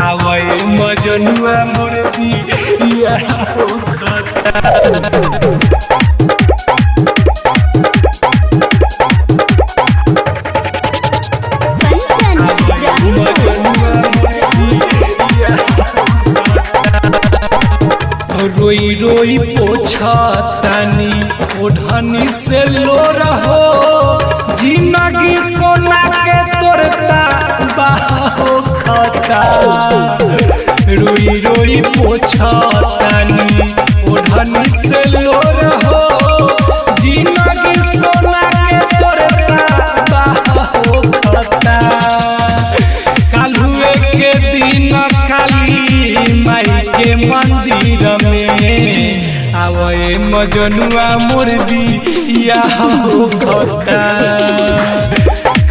आवे मजनुआ मोर दिया हो खता। रोई रोई पोछा तानी ओढ़नी से लो रहो जिंदगी सोना के तोरता बाहो खता। रोई रोई पोछा तानी ओढ़नी से लो रहो जिंदगी सोना के तोरता बाहो खता। कालुए के दिन काली माई के मंदिर में आवे मजनुआ मोर दिया हो खता।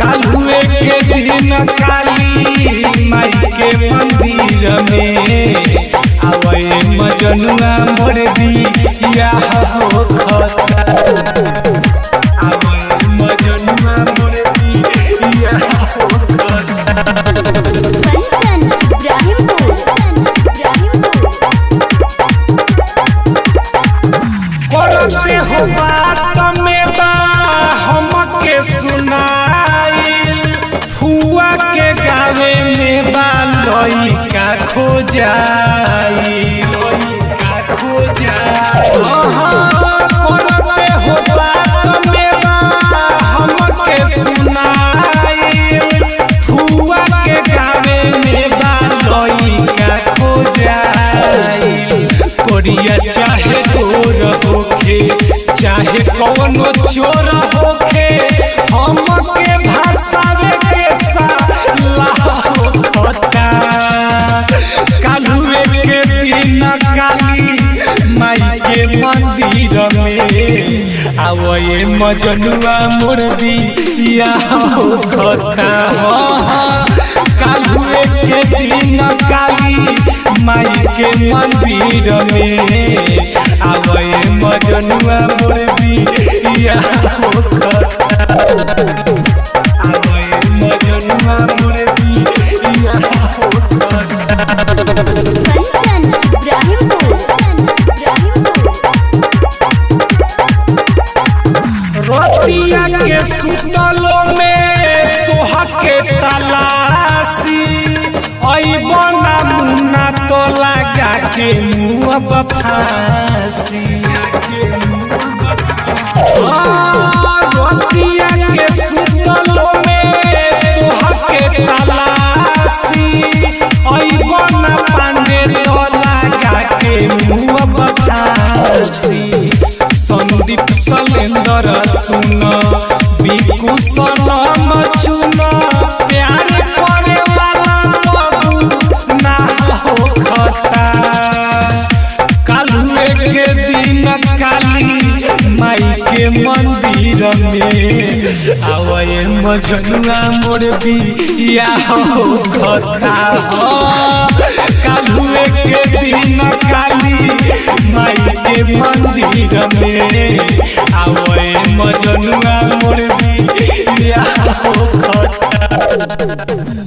कालुए के दिन काली माई के मंदिर में आवे मजनुआ मोर दिया हो खता। आवे मजनुआ मोर दिया हो खता। करते हो बात में बा हमके सुनाइल फुआ के गावे में बा लइका खो जाई करते हो बात में बा हमके सुनाइल फुआ के गावे में बा लइका खो जाई। कोरिया चाहे गोर होखे चाहे कौनो चोर होखे हमके भाषावे के साला हो खता। कालुए के दिन काली माई के मंदिर में आवे मजनुआ मोर दिया हो खता। कालुए के दिन काली माई के मंदिर में आवे मजनुआ मोर दिया हो खता। आवे मजनुआ मोर दिया हो खता। रतिया के सुतलो में तोहा के तलाशी अइबना मुन्ना तो लगा के मुँह बफासी। रतिया के सुतलो में तोहा के तलाशी अइबना पांडे तो लगा के मुँह बफासी। संदीप सलेंदर सुन बिकु सनम चुन प्यार करे वाला बाबू ना हो खता। कालुए के दिन काली माई के मंदिर में आवे मजनुआ मोर दिया हो खता। कालुए के दिन काली माई के मंदिर में आवे मजनुआ मोर दिया हो खता।